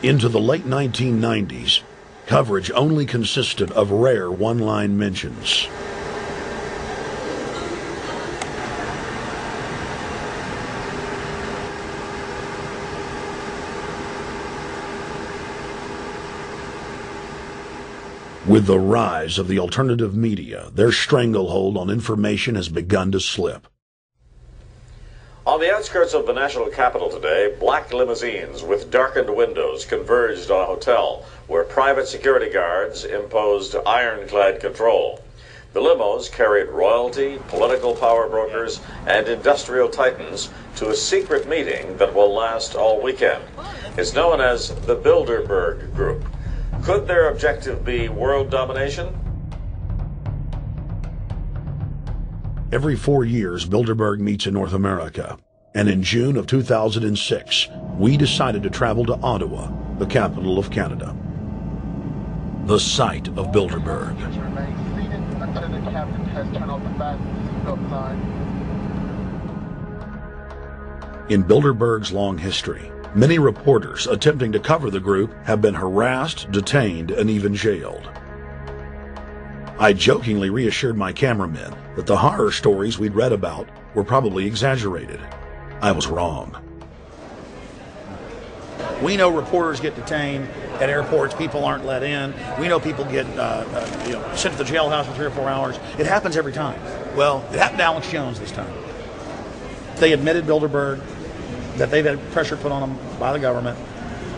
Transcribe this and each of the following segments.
Into the late 1990s, coverage only consisted of rare one-line mentions. With the rise of the alternative media, their stranglehold on information has begun to slip. On the outskirts of the national capital today, black limousines with darkened windows converged on a hotel where private security guards imposed ironclad control. The limos carried royalty, political power brokers, and industrial titans to a secret meeting that will last all weekend. It's known as the Bilderberg Group. Could their objective be world domination? Every 4 years, Bilderberg meets in North America, and in June of 2006, we decided to travel to Ottawa, the capital of Canada. The site of Bilderberg. In Bilderberg's long history, many reporters attempting to cover the group have been harassed, detained, and even jailed. I jokingly reassured my cameramen that the horror stories we'd read about were probably exaggerated. I was wrong. We know reporters get detained at airports, people aren't let in. We know people get sent to the jailhouse for 3 or 4 hours. It happens every time. Well, it happened to Alex Jones this time. They admitted Bilderberg that they've had pressure put on them by the government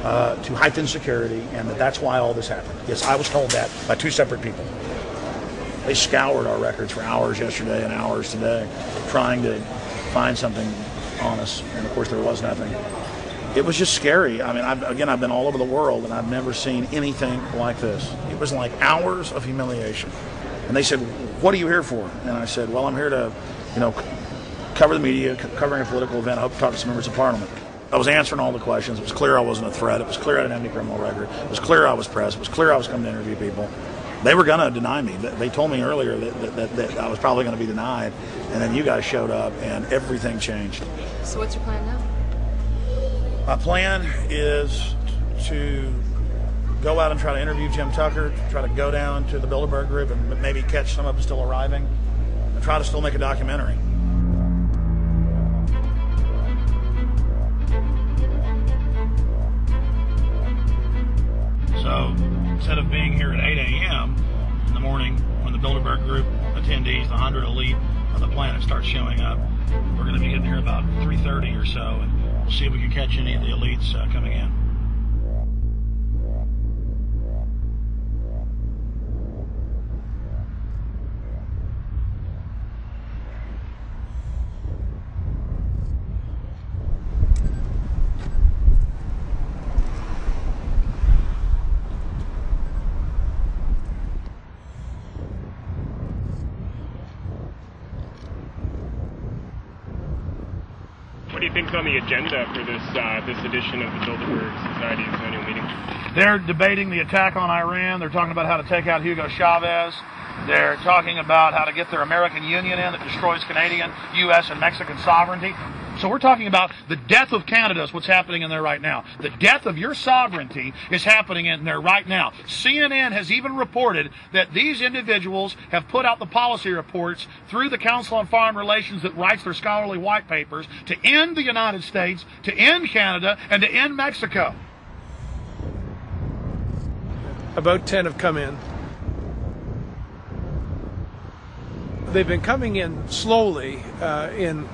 to heighten security, and that's why all this happened. Yes, I was told that by 2 separate people. They scoured our records for hours yesterday and hours today, trying to find something on us, and of course there was nothing. It was just scary. I mean, I've been all over the world, and I've never seen anything like this. It was like hours of humiliation. And they said, "What are you here for?" And I said, "Well, I'm here to, cover the media, covering a political event. I hope to talk to some members of Parliament." I was answering all the questions. It was clear I wasn't a threat. It was clear I didn't have any criminal record. It was clear I was press. It was clear I was coming to interview people. They were going to deny me. They told me earlier that I was probably going to be denied, and then you guys showed up, and everything changed. So what's your plan now? My plan is to go out and try to interview Jim Tucker, try to go down to the Bilderberg Group and maybe catch some of them still arriving, and try to still make a documentary. So instead of being here at 8 a.m. in the morning when the Bilderberg Group attendees, the 100 elite of the planet, start showing up, we're going to be getting here about 3:30 or so, and we'll see if we can catch any of the elites coming in. What do you think's on the agenda for this edition of the Bilderberg Society's annual meeting? They're debating the attack on Iran. They're talking about how to take out Hugo Chavez. They're talking about how to get their American Union in that destroys Canadian, U.S., and Mexican sovereignty. So we're talking about the death of Canada is what's happening in there right now. The death of your sovereignty is happening in there right now. CNN has even reported that these individuals have put out the policy reports through the Council on Foreign Relations that writes their scholarly white papers to end the United States, to end Canada, and to end Mexico. About 10 have come in. They've been coming in slowly in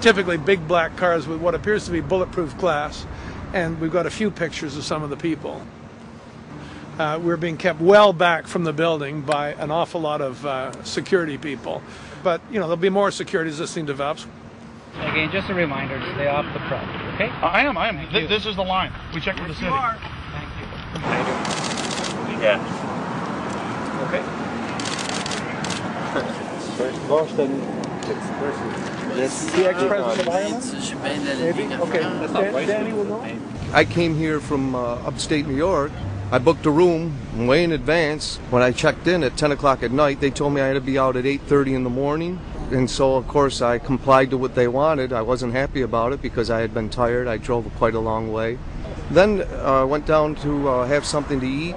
typically big black cars with what appears to be bulletproof glass, and we've got a few pictures of some of the people. We're being kept well back from the building by an awful lot of security people, but there'll be more security as this thing develops. Again, just a reminder to stay off the front, okay? I am. This is the line. We checked with the city. Thank you. Yeah. Okay. Maybe? Okay. Danny will know. I came here from upstate New York. I booked a room way in advance. When I checked in at 10 o'clock at night, they told me I had to be out at 8:30 in the morning. And so, of course, I complied to what they wanted. I wasn't happy about it because I had been tired. I drove quite a long way. Then I went down to have something to eat,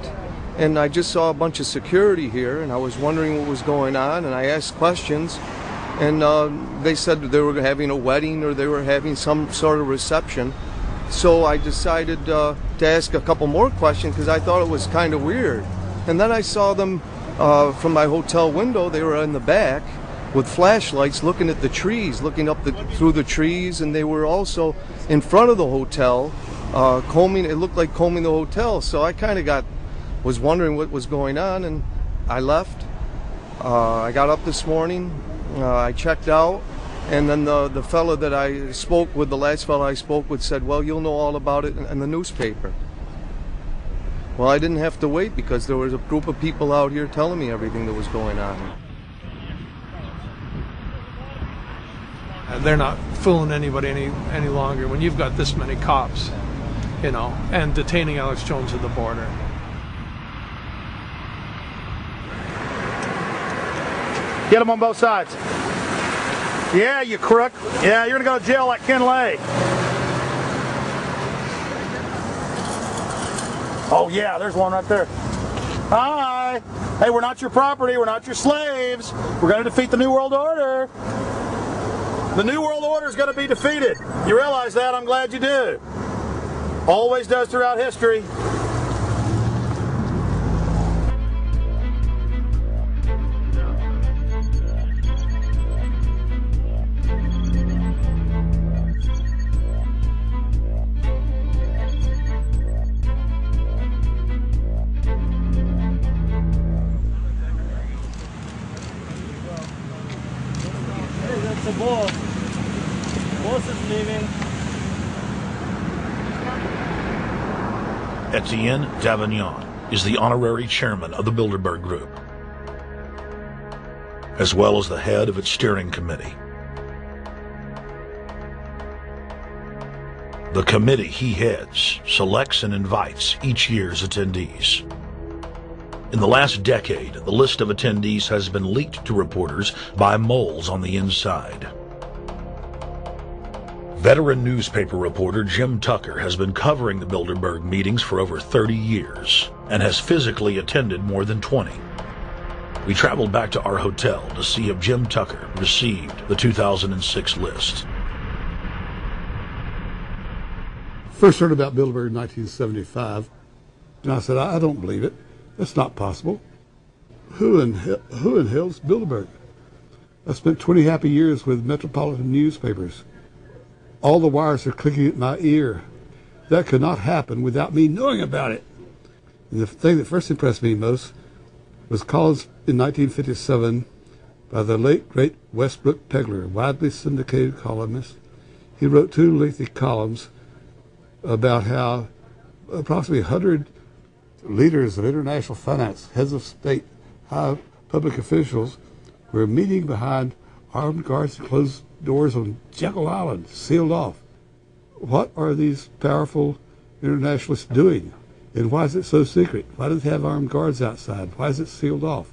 and I just saw a bunch of security here, and I was wondering what was going on, and I asked questions, and they said they were having a wedding or they were having some sort of reception. So I decided to ask a couple more questions because I thought it was kind of weird. And then I saw them from my hotel window. They were in the back with flashlights looking at the trees, looking up through the trees, and they were also in front of the hotel combing. It looked like combing the hotel. So I kind of was wondering what was going on, and I left. I got up this morning, I checked out, and then the fellow that I spoke with, the last fellow I spoke with, said, well, you'll know all about it in the newspaper. Well, I didn't have to wait because there was a group of people out here telling me everything that was going on. They're not fooling anybody any longer when you've got this many cops, you know, and detaining Alex Jones at the border. Get them on both sides. Yeah, you crook. Yeah, you're gonna go to jail like Ken Lay. Oh yeah, there's one right there. Hi. Hey, we're not your property. We're not your slaves. We're gonna defeat the New World Order. The New World Order is gonna be defeated. You realize that? I'm glad you do. Always does throughout history. The boss. Boss is leaving. Etienne Davignon is the honorary chairman of the Bilderberg Group, as well as the head of its steering committee. The committee he heads selects and invites each year's attendees. In the last decade, the list of attendees has been leaked to reporters by moles on the inside. Veteran newspaper reporter Jim Tucker has been covering the Bilderberg meetings for over 30 years and has physically attended more than 20. We traveled back to our hotel to see if Jim Tucker received the 2006 list. First heard about Bilderberg in 1975, and I said, I don't believe it. That's not possible. Who in hell's Bilderberg? I spent 20 happy years with metropolitan newspapers. All the wires are clicking at my ear. That could not happen without me knowing about it. And the thing that first impressed me most was columns in 1957 by the late, great Westbrook Pegler, a widely syndicated columnist. He wrote 2 lengthy columns about how approximately 100 leaders of international finance, heads of state, high public officials were meeting behind armed guards and closed doors on Jekyll Island, sealed off. What are these powerful internationalists doing? And why is it so secret? Why do they have armed guards outside? Why is it sealed off?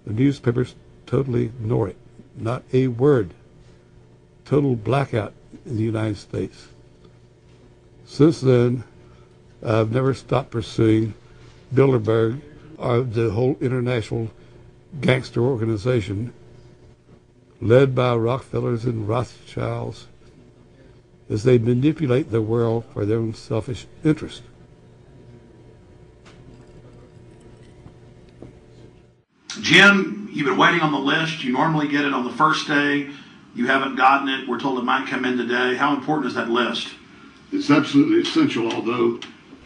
The newspapers totally ignore it. Not a word. Total blackout in the United States. Since then, I've never stopped pursuing Bilderberg, or the whole international gangster organization led by Rockefellers and Rothschilds, as they manipulate the world for their own selfish interest. Jim, you've been waiting on the list. You normally get it on the first day. You haven't gotten it. We're told it might come in today. How important is that list? It's absolutely essential, although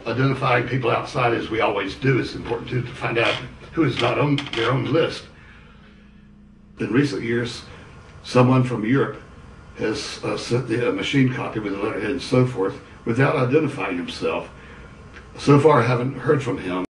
identifying people outside, as we always do, is important too, to find out who is not on their own list. In recent years, someone from Europe has sent a machine copy with a letterhead and so forth without identifying himself. So far, I haven't heard from him.